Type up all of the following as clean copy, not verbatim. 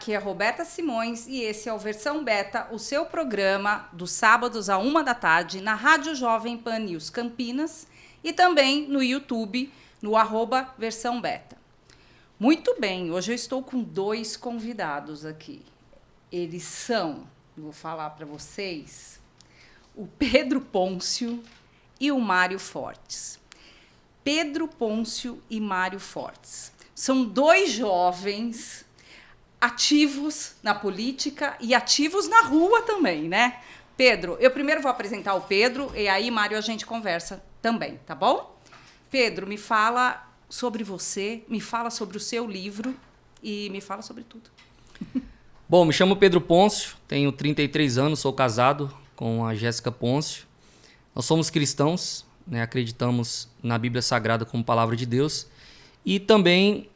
aqui é Roberta Simões e esse é o Versão Beta, o seu programa dos sábados à 13h na Rádio Jovem Pan News Campinas e também no YouTube, no @Versão Beta. Muito bem, hoje eu estou com 2 convidados aqui. Eles são, vou falar para vocês, o Pedro Pôncio e o Mário Fortes. Pedro Pôncio e Mário Fortes. São 2 jovens ativos na política e ativos na rua também, né? Pedro, eu primeiro vou apresentar o Pedro e aí, Mário, a gente conversa também, tá bom? Pedro, me fala sobre você, me fala sobre o seu livro e me fala sobre tudo. Bom, me chamo Pedro Pôncio, tenho 33 anos, sou casado com a Jéssica Pôncio. Nós somos cristãos, né, acreditamos na Bíblia Sagrada como palavra de Deus e também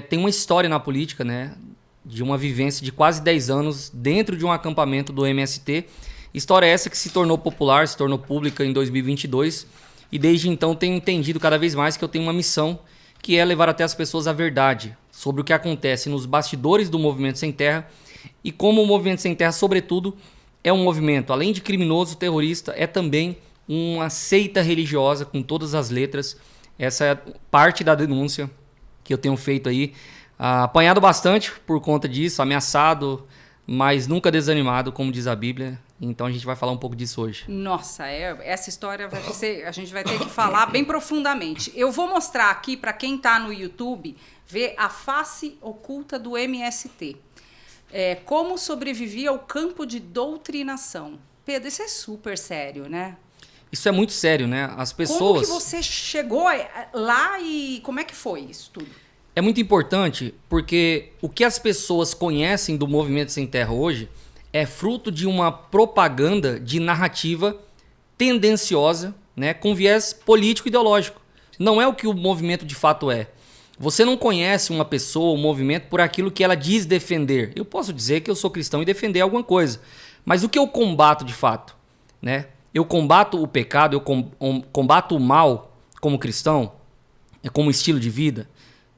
tem uma história na política, né, de uma vivência de quase 10 anos dentro de um acampamento do MST. História essa que se tornou popular, se tornou pública em 2022 e desde então tenho entendido cada vez mais que eu tenho uma missão que é levar até as pessoas a verdade sobre o que acontece nos bastidores do Movimento Sem Terra e como o Movimento Sem Terra, sobretudo, é um movimento, além de criminoso, terrorista, é também uma seita religiosa com todas as letras. Essa é parte da denúncia que eu tenho feito aí. Apanhado bastante por conta disso, ameaçado, mas nunca desanimado, como diz a Bíblia. Então a gente vai falar um pouco disso hoje. Nossa, essa história vai ser, a gente vai ter que falar bem profundamente. Eu vou mostrar aqui para quem está no YouTube, ver a face oculta do MST. Como sobreviver ao campo de doutrinação. Pedro, isso é super sério, né? Isso é muito sério, né? As pessoas... Como que você chegou lá e como é que foi isso tudo? É muito importante porque o que as pessoas conhecem do Movimento Sem Terra hoje é fruto de uma propaganda de narrativa tendenciosa, né, com viés político-ideológico. Não é o que o movimento de fato é. Você não conhece uma pessoa, um movimento, por aquilo que ela diz defender. Eu posso dizer que eu sou cristão e defender alguma coisa. Mas o que eu combato de fato? Né? Eu combato o pecado, eu combato o mal como cristão, como estilo de vida?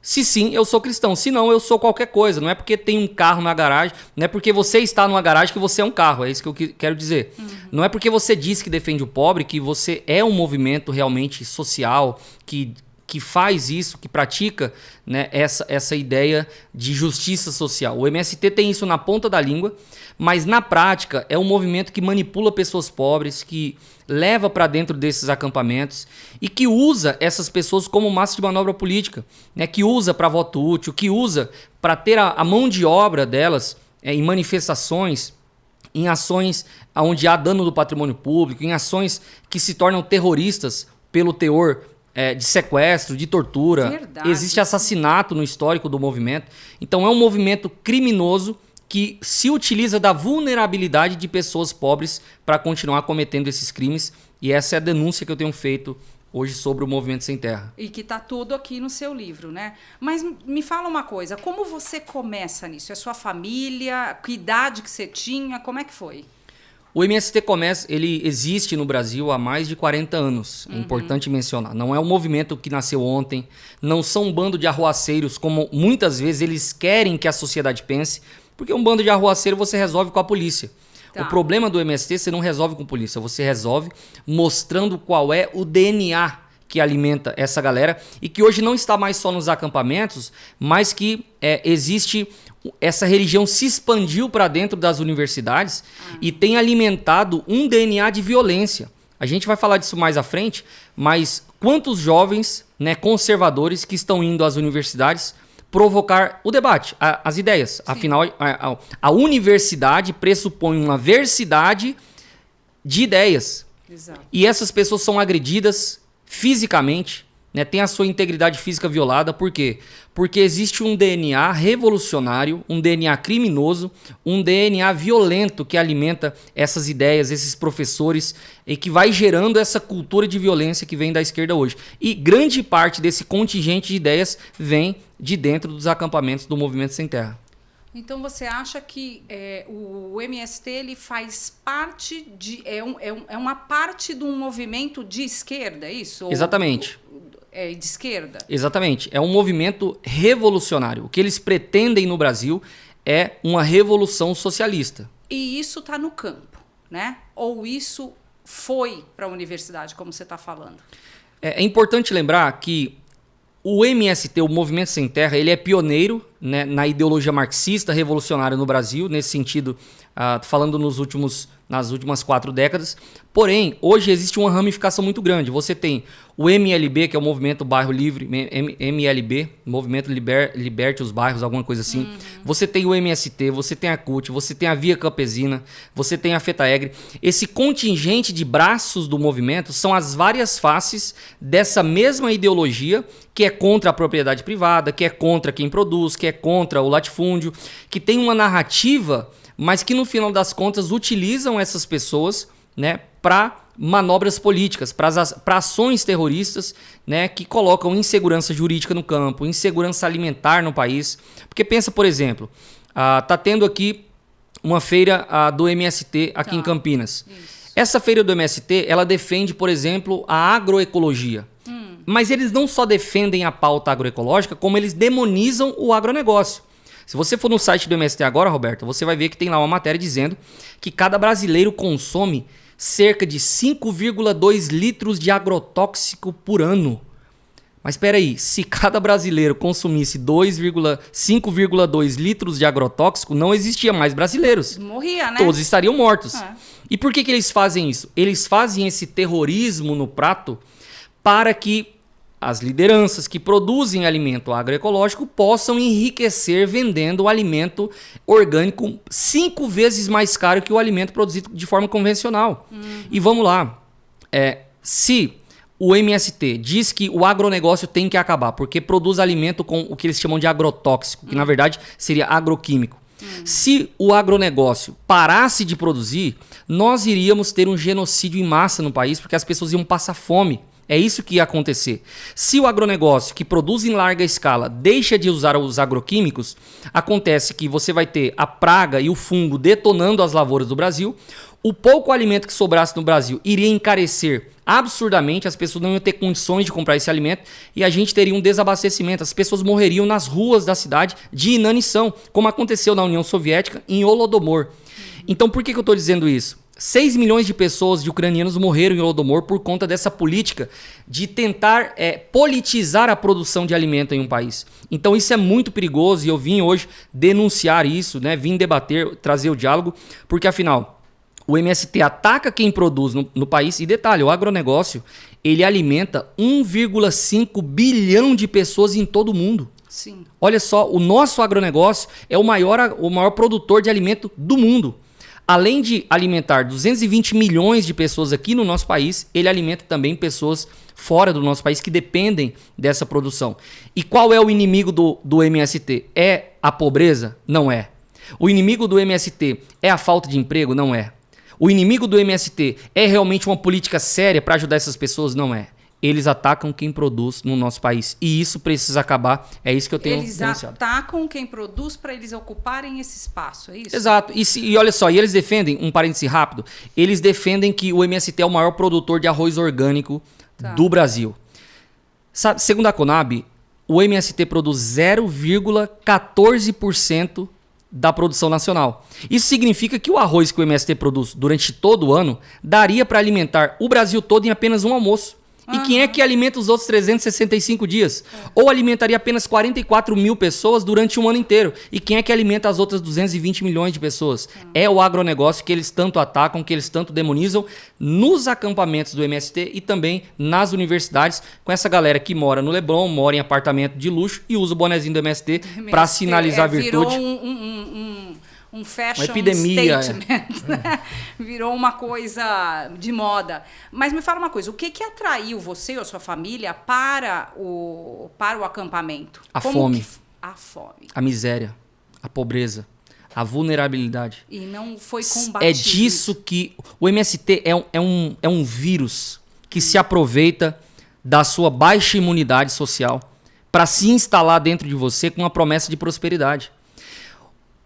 Se sim, eu sou cristão. Se não, eu sou qualquer coisa. Não é porque tem um carro na garagem, não é porque você está numa garagem que você é um carro. É isso que eu quero dizer. Uhum. Não é porque você diz que defende o pobre que você é um movimento realmente social, que faz isso, que pratica, né, essa ideia de justiça social. O MST tem isso na ponta da língua, mas na prática é um movimento que manipula pessoas pobres, que leva para dentro desses acampamentos e que usa essas pessoas como massa de manobra política, né, que usa para voto útil, que usa para ter a mão de obra delas em manifestações, em ações onde há dano do patrimônio público, em ações que se tornam terroristas pelo teor de sequestro, de tortura. Verdade. Existe assassinato no histórico do movimento. Então é um movimento criminoso que se utiliza da vulnerabilidade de pessoas pobres para continuar cometendo esses crimes. E essa é a denúncia que eu tenho feito hoje sobre o Movimento Sem Terra. E que está tudo aqui no seu livro, né? Mas me fala uma coisa, como você começa nisso? É sua família? Que idade que você tinha? Como é que foi? O MST ele existe no Brasil há mais de 40 anos, é importante mencionar. Não é um movimento que nasceu ontem, não são um bando de arruaceiros como muitas vezes eles querem que a sociedade pense, porque um bando de arruaceiro você resolve com a polícia. Tá. O problema do MST você não resolve com a polícia, você resolve mostrando qual é o DNA que alimenta essa galera e que hoje não está mais só nos acampamentos, mas que existe... Essa religião se expandiu para dentro das universidades e tem alimentado um DNA de violência. A gente vai falar disso mais à frente, mas quantos jovens, né, conservadores que estão indo às universidades provocar o debate, as ideias. Sim. Afinal, a universidade pressupõe uma diversidade de ideias. Exato. E essas pessoas são agredidas fisicamente, né, tem a sua integridade física violada. Por quê? Porque existe um DNA revolucionário, um DNA criminoso, um DNA violento que alimenta essas ideias, esses professores, e que vai gerando essa cultura de violência que vem da esquerda hoje. E grande parte desse contingente de ideias vem de dentro dos acampamentos do Movimento Sem Terra. Então você acha que o MST ele faz parte de... É uma parte de um movimento de esquerda, é isso? Exatamente. De esquerda? Exatamente. É um movimento revolucionário. O que eles pretendem no Brasil é uma revolução socialista. E isso está no campo, né? Ou isso foi para a universidade, como você está falando? É importante lembrar que o MST, o Movimento Sem Terra, ele é pioneiro, né, na ideologia marxista revolucionária no Brasil, nesse sentido, falando nas últimas 4 décadas. Porém, hoje existe uma ramificação muito grande. Você tem o MLB, que é o Movimento Bairro Livre, MLB, Movimento Liberte os Bairros, alguma coisa assim. Você tem o MST, você tem a CUT, você tem a Via Campesina, você tem a FETAEGRE. Esse contingente de braços do movimento são as várias faces dessa mesma ideologia que é contra a propriedade privada, que é contra quem produz, que é contra o latifúndio, que tem uma narrativa, mas que no final das contas utilizam essas pessoas, né, para manobras políticas, para ações terroristas, né, que colocam insegurança jurídica no campo, insegurança alimentar no país. Porque pensa, por exemplo, tá tendo aqui uma feira do MST aqui em Campinas. Isso. Essa feira do MST, ela defende, por exemplo, a agroecologia. Mas eles não só defendem a pauta agroecológica, como eles demonizam o agronegócio. Se você for no site do MST agora, Roberto, você vai ver que tem lá uma matéria dizendo que cada brasileiro consome cerca de 5,2 litros de agrotóxico por ano. Mas espera aí, se cada brasileiro consumisse 5,2 litros de agrotóxico, não existia mais brasileiros. Morria, né? Todos estariam mortos. E por que eles fazem isso? Eles fazem esse terrorismo no prato para que as lideranças que produzem alimento agroecológico possam enriquecer vendendo o alimento orgânico 5 vezes mais caro que o alimento produzido de forma convencional. E vamos lá, se o MST diz que o agronegócio tem que acabar porque produz alimento com o que eles chamam de agrotóxico, que na verdade seria agroquímico. Se o agronegócio parasse de produzir, nós iríamos ter um genocídio em massa no país porque as pessoas iam passar fome. É isso que ia acontecer. Se o agronegócio, que produz em larga escala, deixa de usar os agroquímicos, acontece que você vai ter a praga e o fungo detonando as lavouras do Brasil, o pouco alimento que sobrasse no Brasil iria encarecer absurdamente, as pessoas não iam ter condições de comprar esse alimento e a gente teria um desabastecimento. As pessoas morreriam nas ruas da cidade de inanição, como aconteceu na União Soviética, em Holodomor. Então por que eu estou dizendo isso? 6 milhões de pessoas, de ucranianos, morreram em Holodomor por conta dessa política de tentar politizar a produção de alimento em um país. Então isso é muito perigoso e eu vim hoje denunciar isso, né? Vim debater, trazer o diálogo, porque afinal o MST ataca quem produz no país. E detalhe, o agronegócio ele alimenta 1,5 bilhão de pessoas em todo o mundo. Sim. Olha só, o nosso agronegócio é o maior produtor de alimento do mundo. Além de alimentar 220 milhões de pessoas aqui no nosso país, ele alimenta também pessoas fora do nosso país que dependem dessa produção. E qual é o inimigo do MST? É a pobreza? Não é. O inimigo do MST é a falta de emprego? Não é. O inimigo do MST é realmente uma política séria para ajudar essas pessoas? Não é. Eles atacam quem produz no nosso país. E isso precisa acabar. É isso que eu tenho denunciado. Eles atacam quem produz para eles ocuparem esse espaço, é isso? Exato. E olha só, e eles defendem, um parêntese rápido, eles defendem que o MST é o maior produtor de arroz orgânico do Brasil. Sabe, segundo a Conab, o MST produz 0,14% da produção nacional. Isso significa que o arroz que o MST produz durante todo o ano daria para alimentar o Brasil todo em apenas um almoço. E quem é que alimenta os outros 365 dias? Ou alimentaria apenas 44 mil pessoas durante um ano inteiro? E quem é que alimenta as outras 220 milhões de pessoas? É o agronegócio que eles tanto atacam, que eles tanto demonizam nos acampamentos do MST e também nas universidades, com essa galera que mora no Leblon, mora em apartamento de luxo e usa o bonezinho do MST para sinalizar a virtude. Virou um fashion uma epidemia, statement, né? Virou uma coisa de moda. Mas me fala uma coisa, o que atraiu você ou a sua família para o acampamento? A fome. A fome. A miséria, a pobreza, a vulnerabilidade. E não foi combatido. É disso que... O MST é um vírus que se aproveita da sua baixa imunidade social para se instalar dentro de você com uma promessa de prosperidade.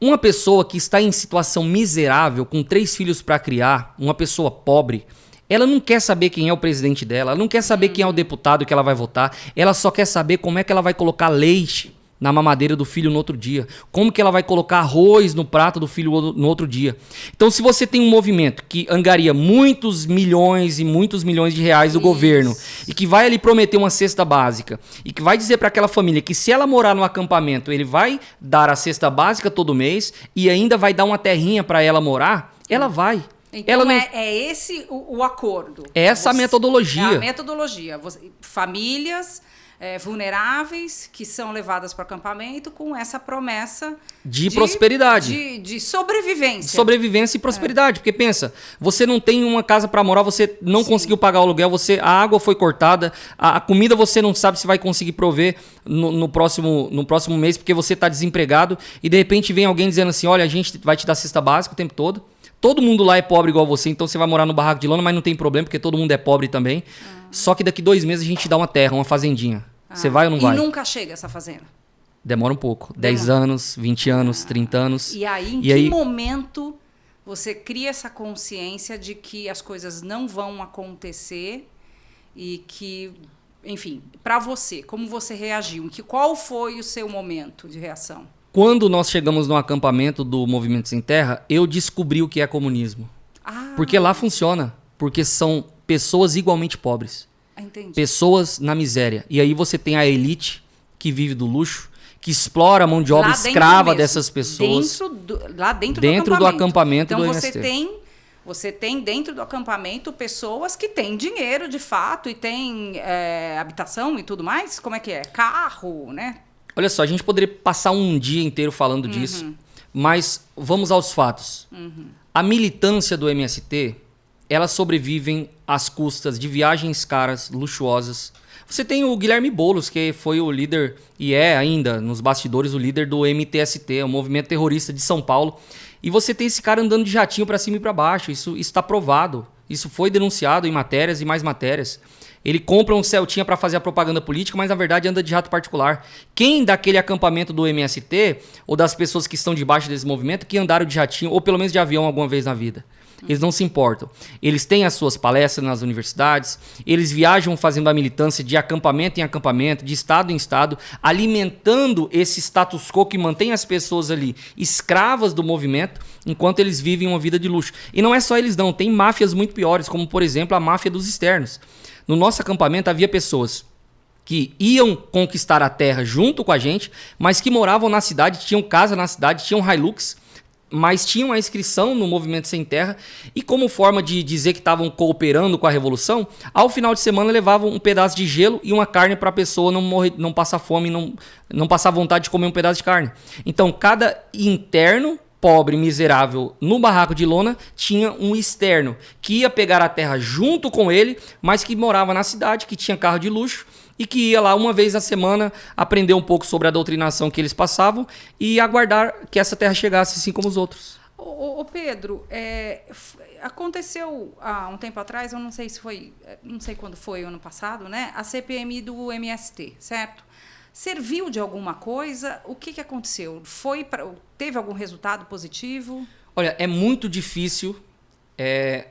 Uma pessoa que está em situação miserável, com 3 filhos para criar, uma pessoa pobre, ela não quer saber quem é o presidente dela, ela não quer saber quem é o deputado que ela vai votar, ela só quer saber como é que ela vai colocar leite na mamadeira do filho no outro dia? Como que ela vai colocar arroz no prato do filho no outro dia? Então, se você tem um movimento que angaria muitos milhões e muitos milhões de reais do governo e que vai ali prometer uma cesta básica e que vai dizer para aquela família que se ela morar no acampamento, ele vai dar a cesta básica todo mês e ainda vai dar uma terrinha para ela morar, ela vai. Então, ela não... é esse o acordo. É essa a metodologia. É a metodologia. Famílias vulneráveis que são levadas para o acampamento com essa promessa de prosperidade. De sobrevivência. De sobrevivência e prosperidade. Porque pensa, você não tem uma casa para morar, você não conseguiu pagar o aluguel, a água foi cortada, a comida você não sabe se vai conseguir prover no próximo mês porque você está desempregado e de repente vem alguém dizendo assim, olha, a gente vai te dar cesta básica o tempo todo. Todo mundo lá é pobre igual você, então você vai morar no barraco de lona, mas não tem problema, porque todo mundo é pobre também. Só que daqui 2 meses a gente dá uma terra, uma fazendinha. Você vai ou não vai? E nunca chega essa fazenda? Demora um pouco. 10 anos, 20 anos, 30 anos. E aí, em que momento você cria essa consciência de que as coisas não vão acontecer e que, enfim, para você, como você reagiu? Qual foi o seu momento de reação? Quando nós chegamos no acampamento do Movimento Sem Terra, eu descobri o que é comunismo. Porque lá funciona. Porque são pessoas igualmente pobres. Entendi. Pessoas na miséria. E aí você tem a elite que vive do luxo, que explora a mão de obra escrava dessas pessoas. Lá dentro do acampamento então, do MST. Você tem dentro do acampamento pessoas que têm dinheiro de fato e têm habitação e tudo mais? Como é que é? Carro, né? Olha só, a gente poderia passar um dia inteiro falando disso, mas vamos aos fatos. A militância do MST, elas sobrevivem às custas de viagens caras, luxuosas. Você tem o Guilherme Boulos, que foi o líder, e é ainda, nos bastidores, o líder do MTST, o Movimento Terrorista de São Paulo. E você tem esse cara andando de jatinho para cima e para baixo. Isso está provado. Isso foi denunciado em matérias e mais matérias. Ele compra um Celtinha para fazer a propaganda política, mas na verdade anda de jato particular. Quem daquele acampamento do MST, ou das pessoas que estão debaixo desse movimento, que andaram de jatinho, ou pelo menos de avião alguma vez na vida? Eles não se importam. Eles têm as suas palestras nas universidades, eles viajam fazendo a militância de acampamento em acampamento, de estado em estado, alimentando esse status quo que mantém as pessoas ali escravas do movimento, enquanto eles vivem uma vida de luxo. E não é só eles não, tem máfias muito piores, como por exemplo a máfia dos externos. No nosso acampamento havia pessoas que iam conquistar a terra junto com a gente, mas que moravam na cidade, tinham casa na cidade, tinham Hilux, mas tinham a inscrição no Movimento Sem Terra e como forma de dizer que estavam cooperando com a revolução, ao final de semana levavam um pedaço de gelo e uma carne para a pessoa não morrer, não passar fome, não passar vontade de comer um pedaço de carne. Então, cada interno pobre, miserável, no barraco de lona, tinha um externo que ia pegar a terra junto com ele, mas que morava na cidade, que tinha carro de luxo e que ia lá uma vez na semana aprender um pouco sobre a doutrinação que eles passavam e aguardar que essa terra chegasse assim como os outros. Ô Pedro, aconteceu há um tempo atrás, eu não sei se foi, não sei quando foi, ano passado, né? A CPMI do MST, certo? Serviu de alguma coisa? O que aconteceu? Teve algum resultado positivo? Olha, é muito difícil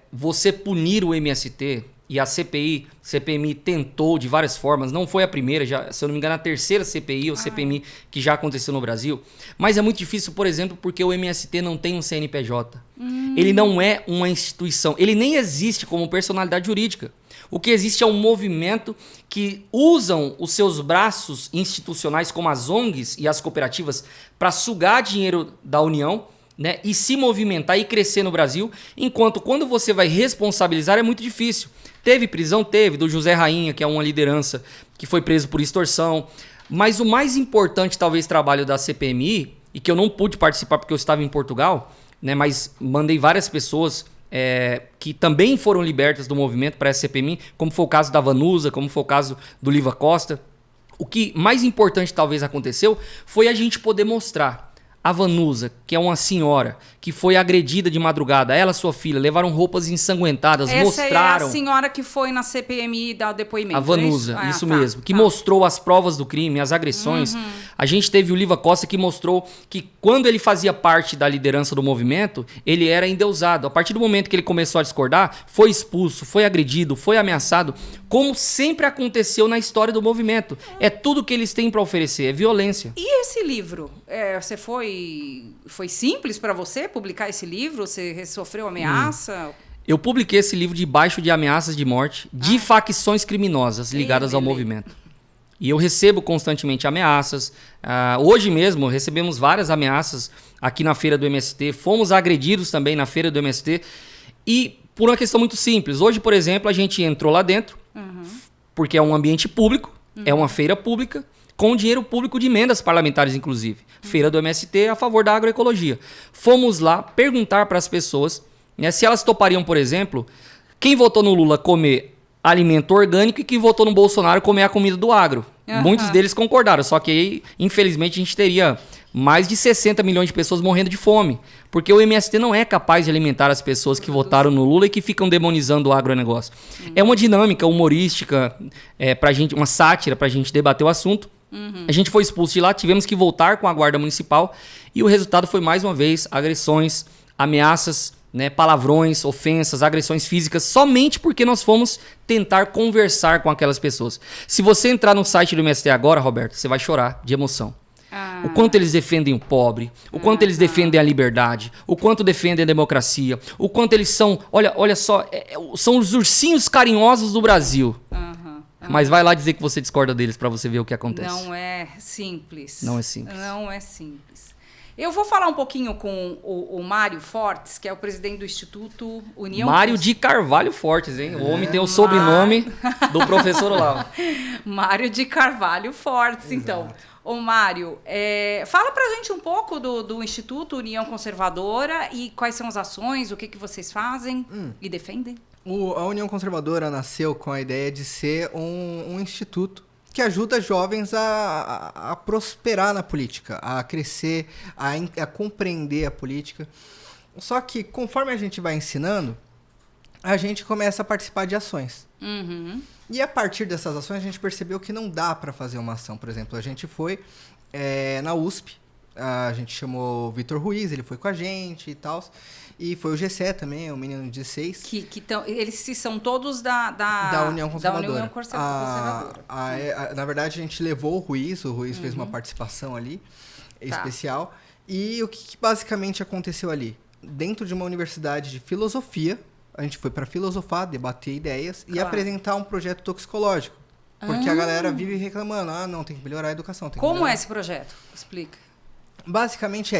você punir o MST e a CPMI tentou de várias formas. Não foi a primeira, já, se eu não me engano, a terceira CPI ou CPMI que já aconteceu no Brasil. Mas é muito difícil, por exemplo, porque o MST não tem um CNPJ. Ele não é uma instituição. Ele nem existe como personalidade jurídica. O que existe é um movimento que usam os seus braços institucionais, como as ONGs e as cooperativas, para sugar dinheiro da União, né, e se movimentar e crescer no Brasil, enquanto quando você vai responsabilizar é muito difícil. Teve prisão? Teve, do José Rainha, que é uma liderança que foi preso por extorsão. Mas o mais importante, talvez, trabalho da CPMI, e que eu não pude participar porque eu estava em Portugal, né, mas mandei várias pessoas que também foram libertas do movimento para essa CPMI, como foi o caso da Vanusa, como foi o caso do Liva Costa. O que mais importante talvez aconteceu foi a gente poder mostrar A Vanusa, que é uma senhora que foi agredida de madrugada, ela e sua filha levaram roupas ensanguentadas, mostraram... Essa é a senhora que foi na CPMI dar o depoimento. A Vanusa, é isso tá, mesmo, que mostrou as provas do crime, as agressões. A gente teve o Liva Costa que mostrou que quando ele fazia parte da liderança do movimento, ele era endeusado. A partir do momento que ele começou a discordar, foi expulso, foi agredido, foi ameaçado, como sempre aconteceu na história do movimento. É tudo que eles têm para oferecer, é violência. E esse livro? Você foi simples para você publicar esse livro? Você sofreu ameaça? Eu publiquei esse livro debaixo de ameaças de morte de facções criminosas ligadas ao movimento. E eu recebo constantemente ameaças. Hoje mesmo recebemos várias ameaças aqui na feira do MST. Fomos agredidos também na feira do MST. E por uma questão muito simples. Hoje, por exemplo, a gente entrou lá dentro, porque é um ambiente público, é uma feira pública, com dinheiro público de emendas parlamentares, inclusive. Feira do MST a favor da agroecologia. Fomos lá perguntar para as pessoas, né, se elas topariam, por exemplo, quem votou no Lula comer alimento orgânico e quem votou no Bolsonaro comer a comida do agro. Muitos deles concordaram, só que aí, infelizmente, a gente teria mais de 60 milhões de pessoas morrendo de fome. Porque o MST não é capaz de alimentar as pessoas que votaram no Lula e que ficam demonizando o agronegócio. É uma dinâmica humorística, pra gente, uma sátira pra gente debater o assunto. A gente foi expulso de lá, tivemos que voltar com a guarda municipal e o resultado foi, mais uma vez, agressões, ameaças, né, palavrões, ofensas, agressões físicas, somente porque nós fomos tentar conversar com aquelas pessoas. Se você entrar no site do MST agora, Roberto, você vai chorar de emoção. O quanto eles defendem o pobre, o quanto eles defendem a liberdade, o quanto defendem a democracia, o quanto eles são, olha só, são os ursinhos carinhosos do Brasil. Mas vai lá dizer que você discorda deles para você ver o que acontece. Não é simples. Não é simples. Não é simples. Eu vou falar um pouquinho com o Mário Fortes, que é o presidente do Instituto União... Mário de Carvalho Fortes, hein? O homem tem o sobrenome do professor Olavo. Mário de Carvalho Fortes, então. Ô Mário, fala pra gente um pouco do Instituto União Conservadora e quais são as ações, o que vocês fazem e defendem. A União Conservadora nasceu com a ideia de ser um instituto que ajuda jovens a prosperar na política, a crescer, a compreender a política. Só que conforme a gente vai ensinando, a gente começa a participar de ações. E a partir dessas ações a gente percebeu que não dá para fazer uma ação. Por exemplo, a gente foi na USP, a gente chamou o Vitor Ruiz, ele foi com a gente e tal. E foi o Gessé também, o menino de 16. Eles são todos da União Conservadora. Da União Conservadora. Na verdade, a gente levou o Ruiz fez uma participação ali, especial. E o que basicamente aconteceu ali? Dentro de uma universidade de filosofia, a gente foi para filosofar, debater ideias e apresentar um projeto toxicológico. Porque a galera vive reclamando, não, tem que melhorar a educação. Como é esse projeto? Explica. Basicamente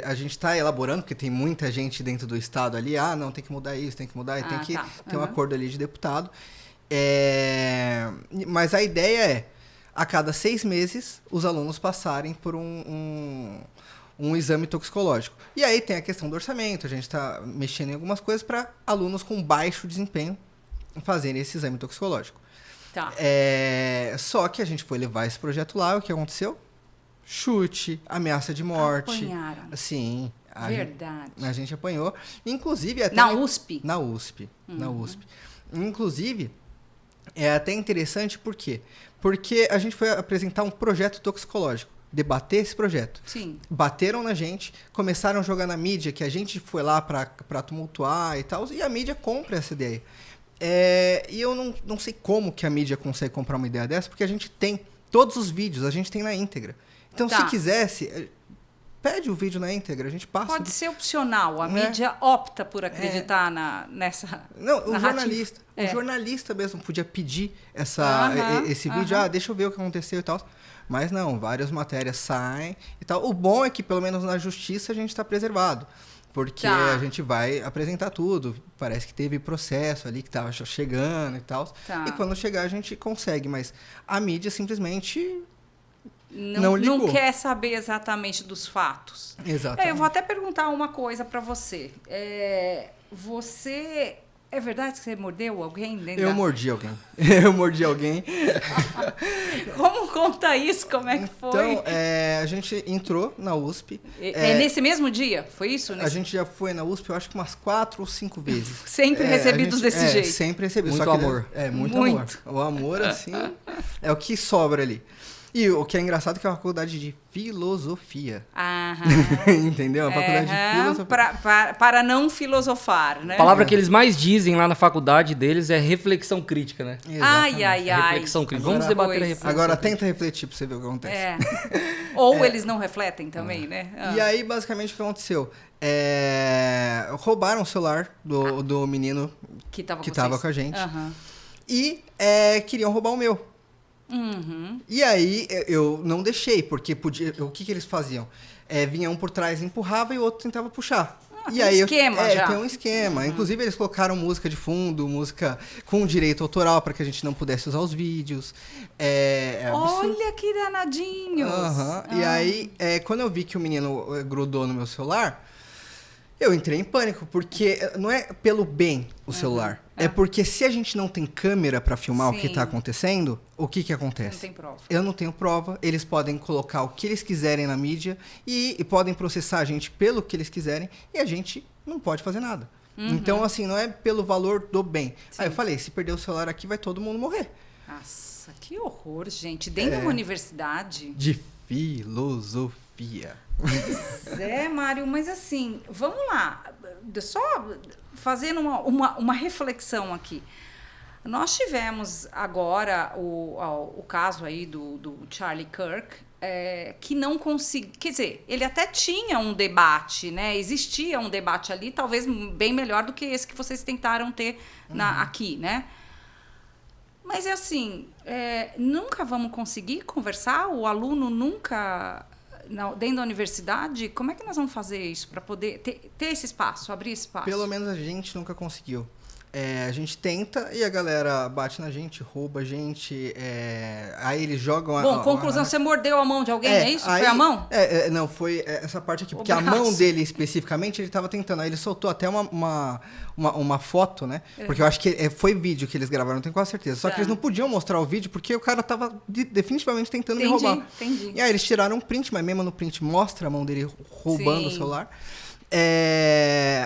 a gente está elaborando, porque tem muita gente dentro do Estado ali, não, tem que mudar isso, tem que mudar, tem que ter um acordo ali de deputado. Mas a ideia a cada 6 meses, os alunos passarem por um exame toxicológico. E aí tem a questão do orçamento, a gente está mexendo em algumas coisas para alunos com baixo desempenho fazerem esse exame toxicológico. Só que a gente foi levar esse projeto lá, o que aconteceu? Chute, ameaça de morte. Apanharam. Sim. Verdade. A gente apanhou. Inclusive até... Na USP? Na USP. Na USP. Inclusive, é até interessante por quê? Porque a gente foi apresentar um projeto toxicológico. Debater esse projeto. Sim. Bateram na gente, começaram a jogar na mídia, que a gente foi lá pra tumultuar e tal, e a mídia compra essa ideia. E eu não sei como que a mídia consegue comprar uma ideia dessa, porque a gente tem todos os vídeos, a gente tem na íntegra. Então, se quisesse, pede o vídeo na íntegra, a gente passa. Pode ser opcional, a mídia opta por acreditar nessa Não, narrativa. O jornalista mesmo podia pedir esse vídeo, deixa eu ver o que aconteceu e tal. Mas não, várias matérias saem e tal. O bom é que, pelo menos na justiça, a gente está preservado. Porque a gente vai apresentar tudo. Parece que teve processo ali que estava chegando e tal. E quando chegar, a gente consegue. Mas a mídia simplesmente... Não quer saber exatamente dos fatos. Exatamente. Eu vou até perguntar uma coisa para você. Você É verdade que você mordeu alguém? Eu mordi alguém. Eu mordi alguém. Como conta isso? Como é que foi? Então, a gente entrou na USP. Nesse mesmo dia? Foi isso? A gente já foi na USP, eu acho que umas 4 ou 5 vezes. Sempre recebidos desse jeito. Sempre recebidos. Muito amor. Muito amor. O amor, assim, é o que sobra ali. E o que é engraçado é que é uma faculdade de filosofia. Entendeu? A faculdade de filosofia. Para não filosofar, né? A palavra que eles mais dizem lá na faculdade deles é reflexão crítica, né? Ai, ai, ai. Reflexão crítica. Vamos debater a reflexão Agora crítica. tenta refletir pra você ver o que acontece. Ou eles não refletem também, né? E aí, basicamente, o que aconteceu? Roubaram o celular do menino que tava com a gente. E queriam roubar o meu. E aí eu não deixei, porque o que eles faziam? Vinha um por trás, empurrava e o outro tentava puxar. E aí tem um esquema. Inclusive eles colocaram música de fundo, música com direito autoral para que a gente não pudesse usar os vídeos. Olha que danadinhos. E aí quando eu vi que o menino grudou no meu celular, eu entrei em pânico, porque não é pelo bem o celular. É porque se a gente não tem câmera pra filmar o que tá acontecendo, o que acontece? Não tem prova. Eu não tenho prova, eles podem colocar o que eles quiserem na mídia e podem processar a gente pelo que eles quiserem e a gente não pode fazer nada. Então, assim, não é pelo valor do bem. Sim. Aí eu falei, se perder o celular aqui, vai todo mundo morrer. Nossa, que horror, gente. Dentro de uma universidade. De filosofia. Mário, mas assim, vamos lá, só fazendo uma reflexão aqui. Nós tivemos agora o caso aí do Charlie Kirk, que não conseguiu, quer dizer, ele até tinha um debate, né? Existia um debate ali, talvez bem melhor do que esse que vocês tentaram ter aqui, né? Mas é assim, nunca vamos conseguir conversar, o aluno nunca... dentro da universidade, como é que nós vamos fazer isso para poder ter esse espaço, abrir esse espaço? Pelo menos a gente nunca conseguiu. A gente tenta e a galera bate na gente, rouba a gente, aí eles jogam... Bom, conclusão, você mordeu a mão de alguém, é isso? Aí, foi a mão? Não, foi essa parte aqui, porque a mão dele especificamente, ele estava tentando, aí ele soltou até uma foto, né? Porque eu acho que foi vídeo que eles gravaram, não tenho quase certeza. Só que eles não podiam mostrar o vídeo, porque o cara estava definitivamente tentando me roubar. Entendi. E aí eles tiraram um print, mas mesmo no print mostra a mão dele roubando o celular.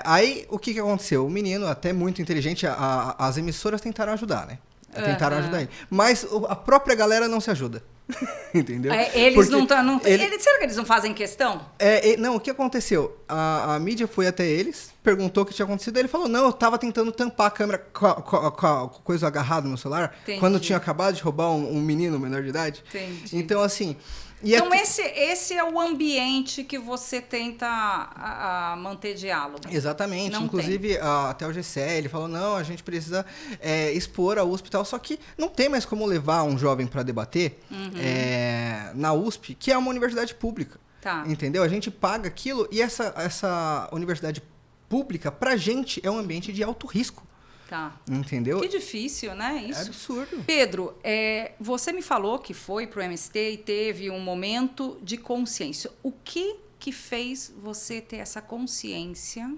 Aí, o que aconteceu? O menino, até muito inteligente, as emissoras tentaram ajudar, né? Tentaram ajudar ele. Mas a própria galera não se ajuda. Entendeu? Eles porque não estão... Será que eles não fazem questão? Não, o que aconteceu? A mídia foi até eles, perguntou o que tinha acontecido, ele falou, não, eu tava tentando tampar a câmera com a coisa agarrada no meu celular, quando tinha acabado de roubar um menino menor de idade. Entendi. Então, assim... Então, esse é o ambiente que você tenta manter diálogo. Exatamente. Não inclusive, até o GCE, ele falou, não, a gente precisa expor a USP e tal, só que não tem mais como levar um jovem para debater na USP, que é uma universidade pública. Tá. Entendeu? A gente paga aquilo e essa universidade pública, pra gente, é um ambiente de alto risco. Tá. Entendeu? Que difícil, né? Isso. É absurdo. Pedro, você me falou que foi pro MST e teve um momento de consciência. O que fez você ter essa consciência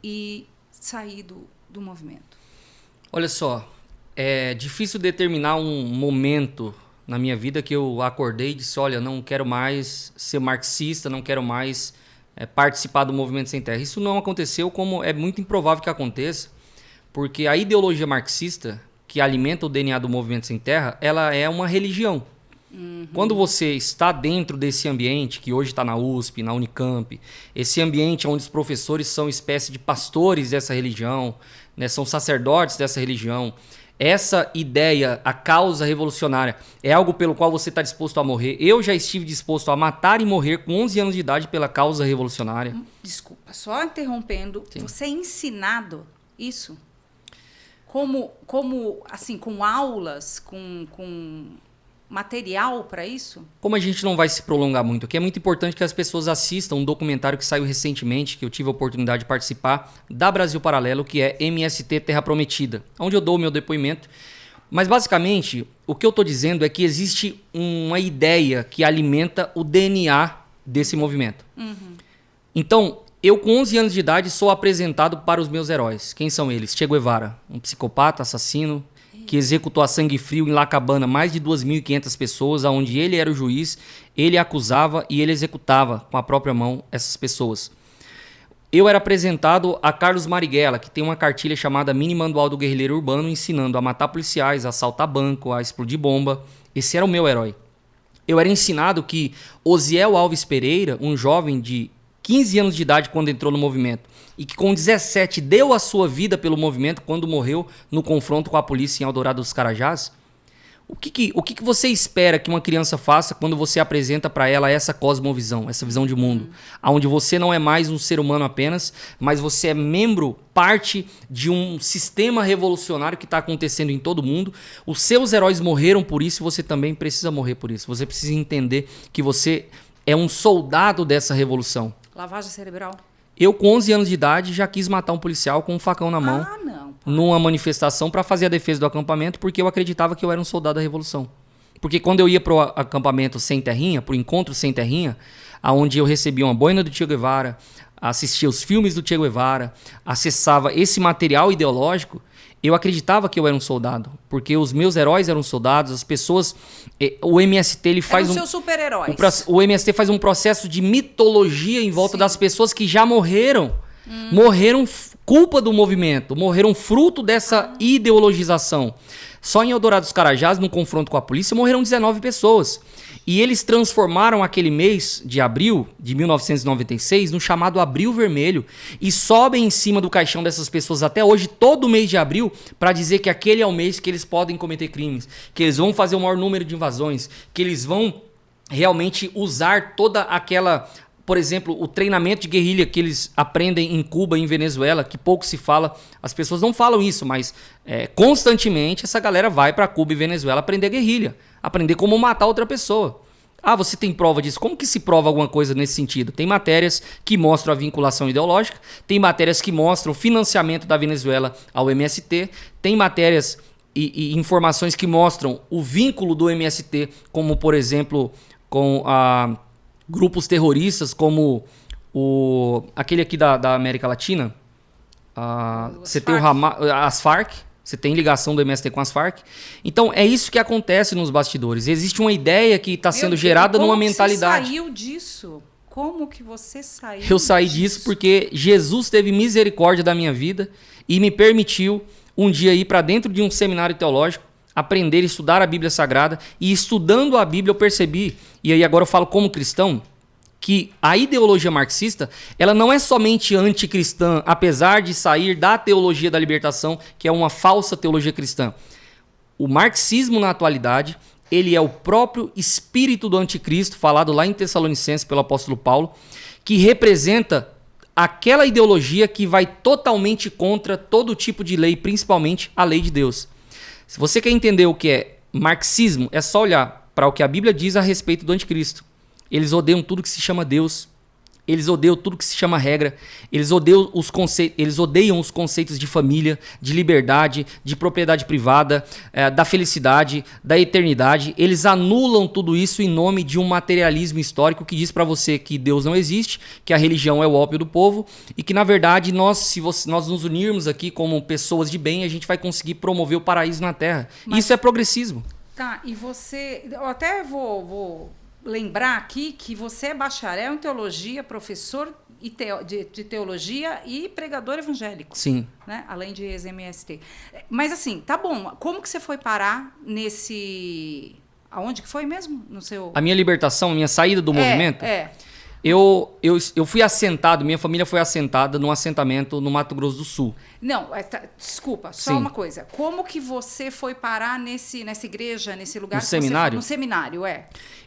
e sair do movimento? Olha só, é difícil determinar um momento na minha vida que eu acordei e disse, olha, não quero mais ser marxista, não quero mais participar do Movimento Sem Terra. Isso não aconteceu, como é muito improvável que aconteça, porque a ideologia marxista, que alimenta o DNA do Movimento Sem Terra, ela é uma religião. Quando você está dentro desse ambiente, que hoje está na USP, na Unicamp, esse ambiente onde os professores são espécie de pastores dessa religião, né, são sacerdotes dessa religião, essa ideia, a causa revolucionária, é algo pelo qual você está disposto a morrer. Eu já estive disposto a matar e morrer com 11 anos de idade pela causa revolucionária. Desculpa, só interrompendo. Sim. Você é ensinado isso? Como assim, com aulas, com material para isso? Como a gente não vai se prolongar muito aqui, é muito importante que as pessoas assistam um documentário que saiu recentemente, que eu tive a oportunidade de participar, da Brasil Paralelo, que é MST Terra Prometida, onde eu dou o meu depoimento. Mas, basicamente, o que eu estou dizendo é que existe uma ideia que alimenta o DNA desse movimento. Então, Eu, com 11 anos de idade, sou apresentado para os meus heróis. Quem são eles? Che Guevara, um psicopata, assassino, que executou a sangue frio em La Cabana mais de 2.500 pessoas, onde ele era o juiz, ele acusava e ele executava com a própria mão essas pessoas. Eu era apresentado a Carlos Marighella, que tem uma cartilha chamada Mini Manual do Guerrilheiro Urbano, ensinando a matar policiais, a assaltar banco, a explodir bomba. Esse era o meu herói. Eu era ensinado que Osiel Alves Pereira, um jovem de 15 anos de idade quando entrou no movimento, e que com 17 deu a sua vida pelo movimento quando morreu no confronto com a polícia em Eldorado dos Carajás. O que você espera que uma criança faça quando você apresenta para ela essa cosmovisão, essa visão de mundo? Onde você não é mais um ser humano apenas, mas você é membro, parte de um sistema revolucionário que está acontecendo em todo o mundo. Os seus heróis morreram por isso e você também precisa morrer por isso. Você precisa entender que você é um soldado dessa revolução. Lavagem cerebral. Eu, com 11 anos de idade, já quis matar um policial com um facão na mão numa manifestação para fazer a defesa do acampamento, porque eu acreditava que eu era um soldado da Revolução. Porque quando eu ia pro acampamento sem terrinha, pro encontro sem terrinha, onde eu recebia uma boina do Che Guevara, assistia os filmes do Che Guevara, acessava esse material ideológico, eu acreditava que eu era um soldado, porque os meus heróis eram soldados, as pessoas... O MST ele faz Eram seus super-heróis. O MST faz um processo de mitologia em volta das pessoas que já morreram. Morreram culpa do movimento, morreram fruto dessa ideologização. Só em Eldorado dos Carajás, no confronto com a polícia, morreram 19 pessoas. E eles transformaram aquele mês de abril de 1996 no chamado Abril Vermelho e sobem em cima do caixão dessas pessoas até hoje, todo mês de abril, para dizer que aquele é o mês que eles podem cometer crimes, que eles vão fazer o maior número de invasões, que eles vão realmente usar toda aquela... Por exemplo, o treinamento de guerrilha que eles aprendem em Cuba e em Venezuela, que pouco se fala, as pessoas não falam isso, mas constantemente essa galera vai para Cuba e Venezuela aprender guerrilha, aprender como matar outra pessoa. Ah, você tem prova disso? Como que se prova alguma coisa nesse sentido? Tem matérias que mostram a vinculação ideológica, tem matérias que mostram o financiamento da Venezuela ao MST, tem matérias e informações que mostram o vínculo do MST, como por exemplo com grupos terroristas como aquele aqui da América Latina. Você tem as Farc, você tem ligação do MST com as Farc. Então é isso que acontece nos bastidores. Existe uma ideia que está sendo gerada numa mentalidade. Como você saiu disso? Como que você saiu Eu saí disso porque Jesus teve misericórdia da minha vida e me permitiu um dia ir para dentro de um seminário teológico, aprender, estudar a Bíblia Sagrada, e estudando a Bíblia eu percebi, e aí agora eu falo como cristão, que a ideologia marxista, ela não é somente anticristã, apesar de sair da teologia da libertação, que é uma falsa teologia cristã. O marxismo na atualidade, ele é o próprio espírito do anticristo, falado lá em Tessalonicenses pelo apóstolo Paulo, que representa aquela ideologia que vai totalmente contra todo tipo de lei, principalmente a lei de Deus. Se você quer entender o que é marxismo, é só olhar para o que a Bíblia diz a respeito do anticristo. Eles odeiam tudo que se chama Deus, eles odeiam tudo que se chama regra, eles odeiam os conceitos de família, de liberdade, de propriedade privada, da felicidade, da eternidade. Eles anulam tudo isso em nome de um materialismo histórico que diz para você que Deus não existe, que a religião é o ópio do povo e que, na verdade, se nós nos unirmos aqui como pessoas de bem, a gente vai conseguir promover o paraíso na Terra. Isso é progressismo. Tá, e você... Eu até vou lembrar aqui que você é bacharel em teologia, professor de teologia e pregador evangélico. Sim. Né? Além de ex-MST. Mas assim, tá bom. Como que você foi parar nesse... Aonde que foi mesmo? No seu... A minha libertação, a minha saída do movimento? Eu fui assentado, minha família foi assentada num assentamento no Mato Grosso do Sul. Não, desculpa, só uma coisa. Como que você foi parar nessa igreja, nesse lugar? No seminário? No seminário,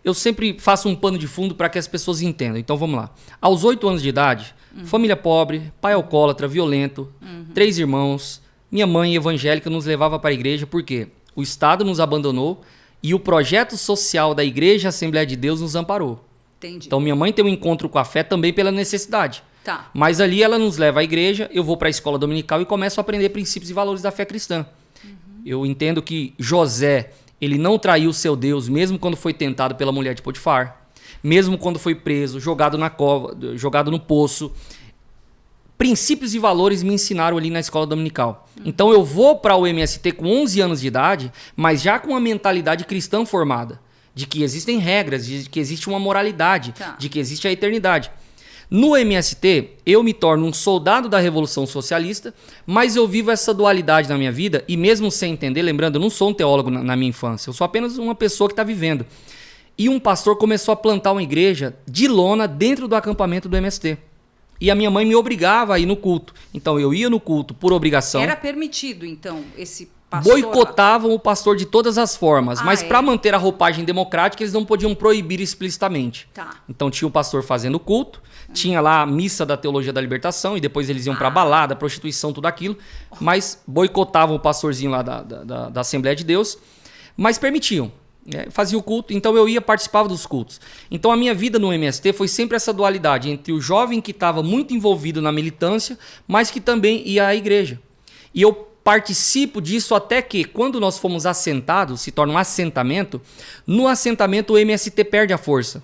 Eu sempre faço um pano de fundo para que as pessoas entendam. Então vamos lá. Aos 8 anos de idade, família pobre, pai alcoólatra, violento, 3 irmãos, minha mãe evangélica nos levava para a igreja porque o Estado nos abandonou e o projeto social da Igreja Assembleia de Deus nos amparou. Entendi. Então minha mãe tem um encontro com a fé também pela necessidade. Tá. Mas ali ela nos leva à igreja, eu vou para a escola dominical e começo a aprender princípios e valores da fé cristã. Eu entendo que José, ele não traiu seu Deus, mesmo quando foi tentado pela mulher de Potifar, mesmo quando foi preso, jogado na cova, jogado no poço. princípios e valores me ensinaram ali na escola dominical. Então eu vou para o MST com 11 anos de idade, mas já com uma mentalidade cristã formada. De que existem regras, de que existe uma moralidade, de que existe a eternidade. No MST, eu me torno um soldado da Revolução Socialista, mas eu vivo essa dualidade na minha vida e mesmo sem entender, lembrando, eu não sou um teólogo na minha infância, eu sou apenas uma pessoa que está vivendo. E um pastor começou a plantar uma igreja de lona dentro do acampamento do MST. E a minha mãe me obrigava a ir no culto. Então eu ia no culto por obrigação. Era permitido, então, esse pastor? Boicotavam o pastor de todas as formas, mas para manter a roupagem democrática eles não podiam proibir explicitamente. Tá. Então tinha o pastor fazendo culto, tinha lá a missa da Teologia da Libertação e depois eles iam para balada, prostituição, tudo aquilo, mas boicotavam o pastorzinho lá da Assembleia de Deus, mas permitiam. Fazia o culto, então eu participava dos cultos. Então a minha vida no MST foi sempre essa dualidade entre o jovem que estava muito envolvido na militância, mas que também ia à igreja. E eu participo disso até que, quando nós fomos assentados, se torna um assentamento, no assentamento o MST perde a força.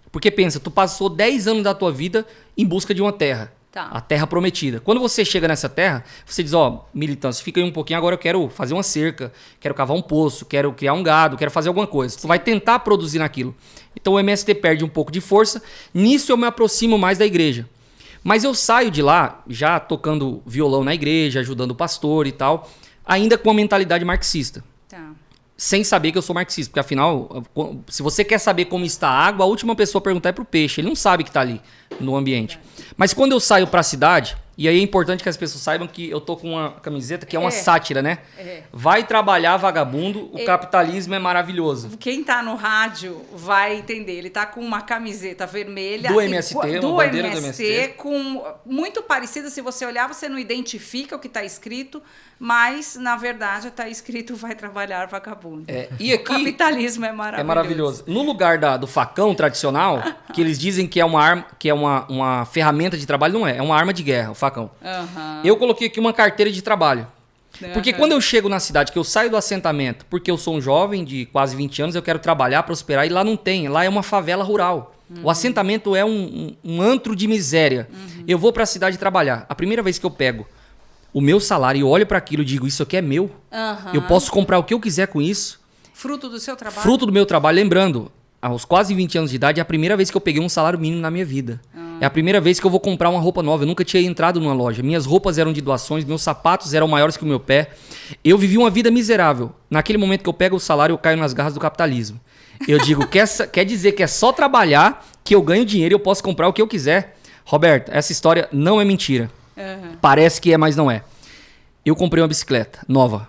Porque pensa, tu passou 10 anos da tua vida em busca de uma terra. A terra prometida. Quando você chega nessa terra, você diz, militância, fica aí um pouquinho, agora eu quero fazer uma cerca, quero cavar um poço, quero criar um gado, quero fazer alguma coisa. Tu vai tentar produzir naquilo. Então o MST perde um pouco de força, nisso eu me aproximo mais da igreja. Mas eu saio de lá, já tocando violão na igreja, ajudando o pastor e tal, ainda com a mentalidade marxista. Sem saber que eu sou marxista, porque afinal, se você quer saber como está a água, a última pessoa a perguntar é pro peixe, ele não sabe que está ali no ambiente. Mas quando eu saio para a cidade, e aí é importante que as pessoas saibam que eu tô com uma camiseta que é uma sátira, né? Vai trabalhar, vagabundo, o capitalismo é maravilhoso. Quem tá no rádio vai entender, ele tá com uma camiseta vermelha do MST, uma bandeira do MST, muito parecida, se você olhar você não identifica o que está escrito, mas na verdade está escrito vai trabalhar, vagabundo. E aqui, o capitalismo é maravilhoso. É maravilhoso. No lugar do facão tradicional, que eles dizem que é uma arma, que é uma ferramenta de trabalho, não é uma arma de guerra, o facão. Eu coloquei aqui uma carteira de trabalho. Porque quando eu chego na cidade, que eu saio do assentamento, porque eu sou um jovem de quase 20 anos, eu quero trabalhar, prosperar, e lá não tem, lá é uma favela rural. O assentamento é um antro de miséria. Eu vou para a cidade trabalhar. A primeira vez que eu pego o meu salário e olho para aquilo e digo, isso aqui é meu. Eu posso comprar o que eu quiser com isso. Fruto do seu trabalho? Fruto do meu trabalho. Lembrando, aos quase 20 anos de idade, é a primeira vez que eu peguei um salário mínimo na minha vida. É a primeira vez que eu vou comprar uma roupa nova. Eu nunca tinha entrado numa loja. Minhas roupas eram de doações, meus sapatos eram maiores que o meu pé. Eu vivi uma vida miserável. Naquele momento que eu pego o salário, eu caio nas garras do capitalismo. Eu digo, quer dizer que é só trabalhar que eu ganho dinheiro e eu posso comprar o que eu quiser. Roberto, essa história não é mentira. Parece que é, mas não é. Eu comprei uma bicicleta nova.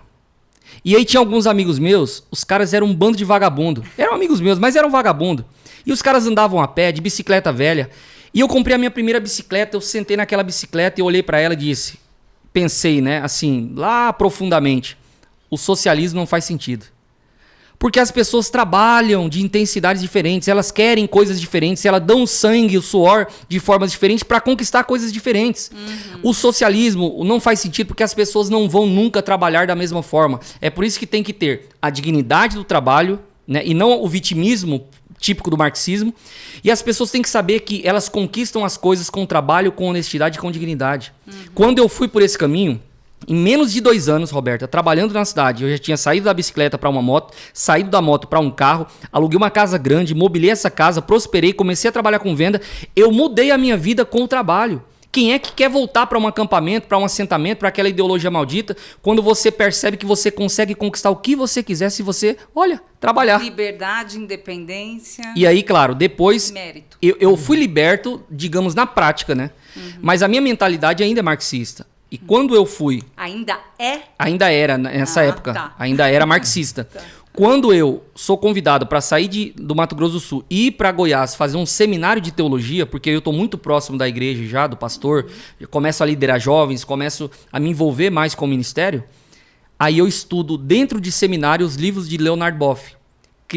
E aí tinha alguns amigos meus, os caras eram um bando de vagabundo. Eram amigos meus, mas eram vagabundo. E os caras andavam a pé, de bicicleta velha. E eu comprei a minha primeira bicicleta, eu sentei naquela bicicleta e olhei pra ela e disse, pensei, né, assim, lá profundamente, o socialismo não faz sentido. Porque as pessoas trabalham de intensidades diferentes, elas querem coisas diferentes, elas dão o sangue, o suor de formas diferentes para conquistar coisas diferentes. O socialismo não faz sentido porque as pessoas não vão nunca trabalhar da mesma forma. É por isso que tem que ter a dignidade do trabalho, né, e não o vitimismo típico do marxismo. E as pessoas têm que saber que elas conquistam as coisas com trabalho, com honestidade e com dignidade. Quando eu fui por esse caminho, em menos de 2 anos, Roberta, trabalhando na cidade, eu já tinha saído da bicicleta para uma moto, saído da moto para um carro, aluguei uma casa grande, mobilei essa casa, prosperei, comecei a trabalhar com venda. Eu mudei a minha vida com o trabalho. Quem é que quer voltar para um acampamento, para um assentamento, para aquela ideologia maldita, quando você percebe que você consegue conquistar o que você quiser se você, trabalhar. Liberdade, independência. E aí, claro, depois mérito. Eu fui liberto, digamos, na prática, né? Mas a minha mentalidade ainda é marxista. E quando eu fui... Ainda é? Ainda era, nessa época. Ainda era marxista. Quando eu sou convidado para sair do Mato Grosso do Sul e ir para Goiás fazer um seminário de teologia, porque eu estou muito próximo da igreja já, do pastor, eu começo a liderar jovens, começo a me envolver mais com o ministério, aí eu estudo dentro de seminário os livros de Leonard Boff,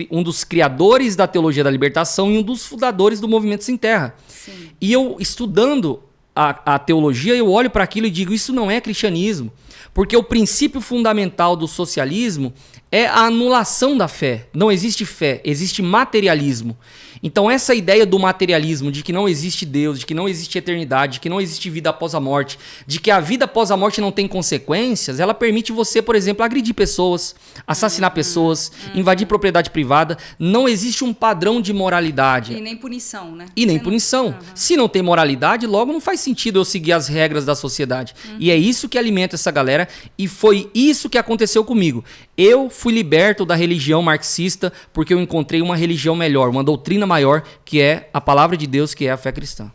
um dos criadores da teologia da libertação e um dos fundadores do Movimento Sem Terra. Sim. E eu, estudando a teologia, eu olho para aquilo e digo, isso não é cristianismo. Porque o princípio fundamental do socialismo é a anulação da fé. Não existe fé, existe materialismo. Então essa ideia do materialismo, de que não existe Deus, de que não existe eternidade, de que não existe vida após a morte, de que a vida após a morte não tem consequências, ela permite você, por exemplo, agredir pessoas, assassinar pessoas, invadir propriedade privada. Não existe um padrão de moralidade. E nem punição, né? E nem punição. Se não tem moralidade, logo não faz sentido eu seguir as regras da sociedade. E é isso que alimenta essa galera, e foi isso que aconteceu comigo. Eu fui liberto da religião marxista porque eu encontrei uma religião melhor, uma doutrina maior, que é a palavra de Deus, que é a fé cristã.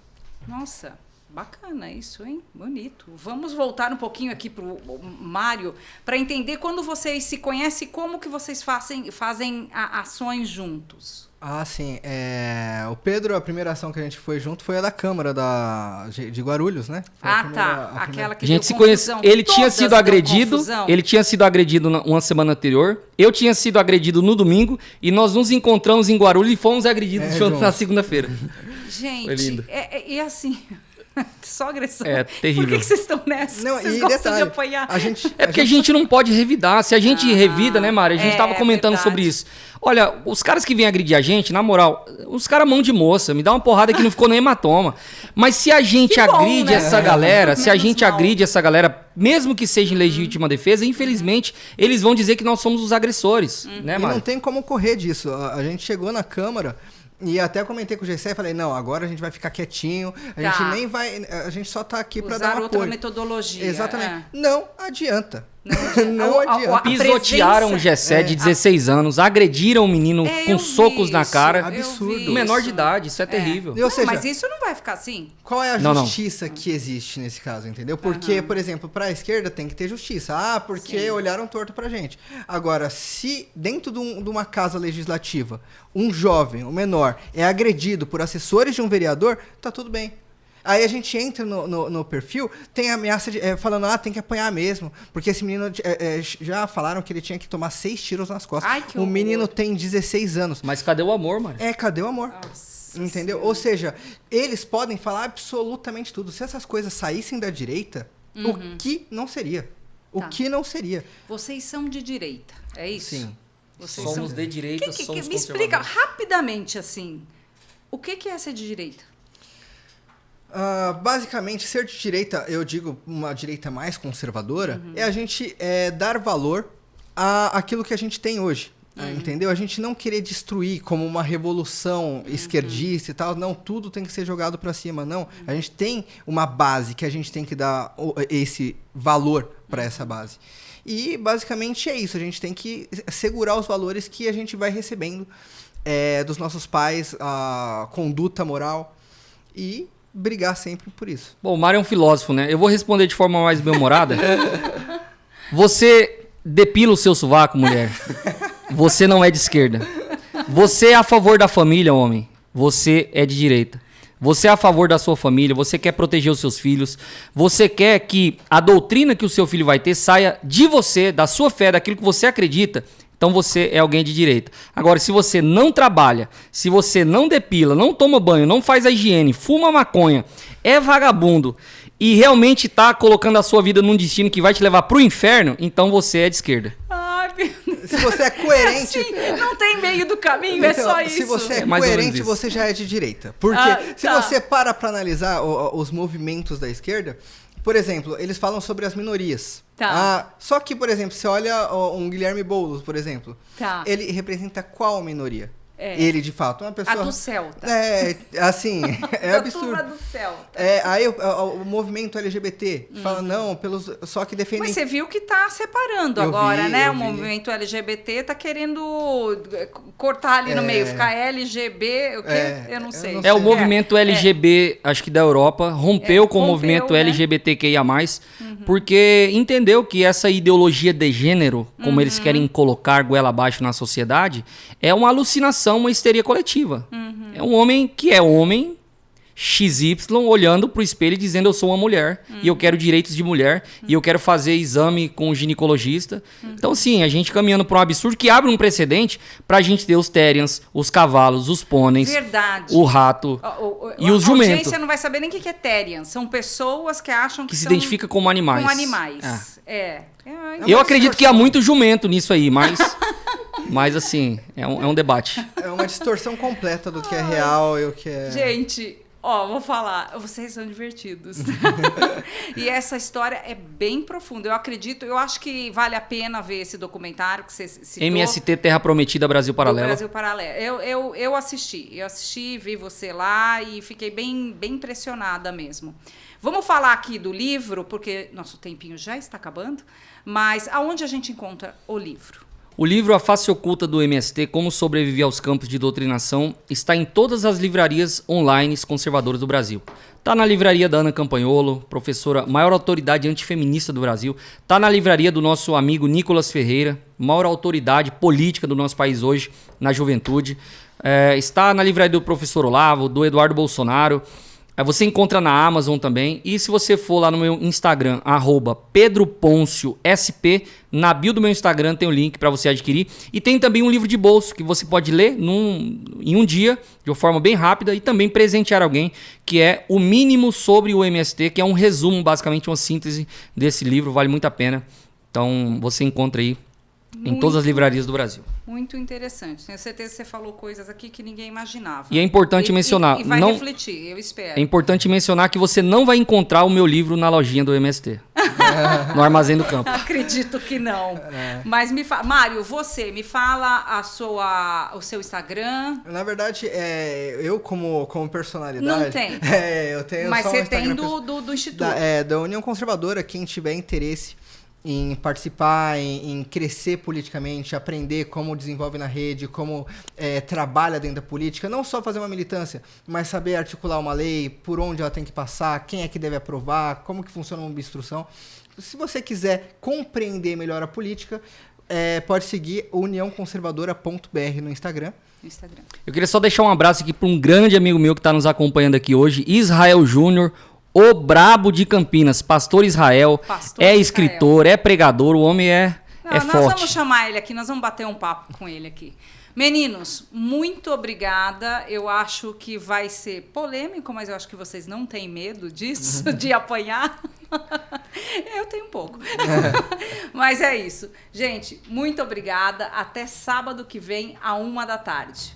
Nossa, bacana isso, hein? Bonito. Vamos voltar um pouquinho aqui pro Mário para entender quando vocês se conhecem, como que vocês fazem ações juntos. Ah, sim. O Pedro, a primeira ação que a gente foi junto foi a da Câmara de Guarulhos, né? Foi Aquela que A gente deu se conhece. confusão. Ele tinha Todas sido deu agredido. confusão. Ele tinha sido agredido uma semana anterior. Eu tinha sido agredido no domingo e nós nos encontramos em Guarulhos e fomos agredidos na segunda-feira. Foi Gente, lindo. e assim, só agressão. É terrível. Por que vocês estão nessa? Não, Vocês e gostam detalhe, de apanhar? É porque a gente não pode revidar. Se a gente revida, né, Mari? A gente tava comentando verdade. sobre isso. Olha, os caras que vêm agredir a gente, na moral, os caras mão de moça, me dá uma porrada que não ficou nem hematoma. Mas se a gente Que bom, agride né? essa galera, se a Menos gente mal. agride essa galera, mesmo que seja em legítima defesa, infelizmente, eles vão dizer que nós somos os agressores, né, E Mari? não tem como correr disso. A gente chegou na Câmara e até comentei com o Gessé e falei, não, agora a gente vai ficar quietinho, a gente nem vai, a gente só tá aqui para dar Usar um outra apoio. metodologia. Não adianta. Não adianta. Pisotearam o Gessé de 16 anos, agrediram o menino com eu socos vi na isso, cara. eu Absurdo. vi Menor isso. de idade, isso é terrível. E, ou seja, Mas isso não vai ficar assim? qual é a Não, não. justiça que existe nesse caso, entendeu? Porque, por exemplo, para a esquerda tem que ter justiça. Ah, porque Sim. olharam torto pra gente. Agora, se dentro de uma casa legislativa, um jovem, um menor, é agredido por assessores de um vereador, tá tudo bem. Aí a gente entra no perfil, tem ameaça falando, tem que apanhar mesmo. Porque esse menino, já falaram que ele tinha que tomar 6 tiros nas costas. Ai, que o horror. menino tem 16 anos. Mas cadê o amor, Mari? Cadê o amor? Nossa Entendeu? Senhora. Ou seja, eles podem falar absolutamente tudo. Se essas coisas saíssem da direita, o que não seria? O Tá. que não seria? Vocês são de direita, é isso? Sim. Vocês Somos são... de direita, somos Me explica conservadores. rapidamente, assim, o que é ser de direita? Basicamente, ser de direita, eu digo uma direita mais conservadora, é a gente dar valor àquilo que a gente tem hoje. Entendeu? A gente não querer destruir como uma revolução esquerdista e tal. Não, tudo tem que ser jogado para cima. Não, a gente tem uma base que a gente tem que dar esse valor para essa base. E basicamente é isso. A gente tem que segurar os valores que a gente vai recebendo dos nossos pais, a conduta moral e brigar sempre por isso. Bom, o Mário é um filósofo, né? Eu vou responder de forma mais bem-humorada. Você depila o seu sovaco, mulher. Você não é de esquerda. Você é a favor da família, homem. Você é de direita. Você é a favor da sua família, você quer proteger os seus filhos, você quer que a doutrina que o seu filho vai ter saia de você, da sua fé, daquilo que você acredita. Então você é alguém de direita. Agora, se você não trabalha, se você não depila, não toma banho, não faz a higiene, fuma maconha, é vagabundo e realmente está colocando a sua vida num destino que vai te levar pro inferno, então você é de esquerda. Ai, meu Deus. Se você é coerente... Assim, não tem meio do caminho, é Então, só isso. se você é mais ou menos coerente, isso. você já é de direita. Porque se tá. você para analisar os movimentos da esquerda, por exemplo, eles falam sobre as minorias. Tá. Só que, por exemplo, você olha um Guilherme Boulos, por exemplo. Tá. Ele representa qual minoria? É. Ele, de fato, uma pessoa... A do Celta. Assim, é A absurdo. turma do Celta. Aí o movimento LGBT fala, não, só que defendem... Mas você viu que tá separando Eu agora, vi, né? eu O vi. movimento LGBT tá querendo cortar ali no meio, ficar LGB, o quê? Eu não sei. É o movimento LGB, acho que da Europa, rompeu com o rompeu, movimento né? LGBTQIA+, porque entendeu que essa ideologia de gênero, como eles querem colocar goela abaixo na sociedade, é uma alucinação, uma histeria coletiva. É um homem que é homem, XY, olhando pro espelho e dizendo eu sou uma mulher, e eu quero direitos de mulher, e eu quero fazer exame com o ginecologista. Então, sim, a gente caminhando para um absurdo que abre um precedente pra gente ter os Therians, os cavalos, os pôneis, Verdade. o rato e os A jumentos. audiência não vai saber nem o que é Therian. São pessoas que acham que Que se são identifica como animais. com animais. Eu acredito que há muito jumento nisso aí, mas assim, é um debate. É uma distorção completa do que é real e o que é... Gente, vou falar, vocês são divertidos. E essa história é bem profunda. Eu acho que vale a pena ver esse documentário que você citou. MST Terra Prometida Brasil Paralelo. Brasil Paralelo. Eu assisti, vi você lá e fiquei bem impressionada mesmo. Vamos falar aqui do livro, porque nosso tempinho já está acabando, mas aonde a gente encontra o livro? O livro A Face Oculta do MST, Como Sobreviver aos Campos de Doutrinação, está em todas as livrarias online conservadoras do Brasil. Está na livraria da Ana Campanholo, professora, maior autoridade antifeminista do Brasil. Está na livraria do nosso amigo Nicolas Ferreira, maior autoridade política do nosso país hoje, na juventude. Está na livraria do professor Olavo, do Eduardo Bolsonaro. Você encontra na Amazon também. E se você for lá no meu Instagram, @PedroPônciosP, na bio do meu Instagram tem o link para você adquirir. E tem também um livro de bolso que você pode ler em um dia, de uma forma bem rápida, e também presentear alguém, que é O Mínimo sobre o MST, que é um resumo, basicamente uma síntese desse livro, vale muito a pena. Então você encontra aí em todas as livrarias do Brasil. Muito interessante. Tenho certeza que você falou coisas aqui que ninguém imaginava. E é importante mencionar... E vai refletir, eu espero. É importante mencionar que você não vai encontrar o meu livro na lojinha do MST. No Armazém do Campo. Acredito que não. Mas Mário, você, me fala o seu Instagram. Na verdade, eu como personalidade... Não tem. Eu tenho mas só você um Instagram tem do Instituto. Da União Conservadora, quem tiver interesse em participar, em crescer politicamente, aprender como desenvolve na rede, como trabalha dentro da política, não só fazer uma militância, mas saber articular uma lei, por onde ela tem que passar, quem é que deve aprovar, como que funciona uma obstrução. Se você quiser compreender melhor a política, pode seguir uniãoconservadora.br no Instagram. Eu queria só deixar um abraço aqui para um grande amigo meu que está nos acompanhando aqui hoje, Israel Júnior, o brabo de Campinas, Pastor Israel, escritor, é pregador, o homem é forte. Nós vamos chamar ele aqui, nós vamos bater um papo com ele aqui. Meninos, muito obrigada. Eu acho que vai ser polêmico, mas eu acho que vocês não têm medo disso, de apanhar. Eu tenho um pouco. Mas é isso. Gente, muito obrigada. Até sábado que vem, à 13h.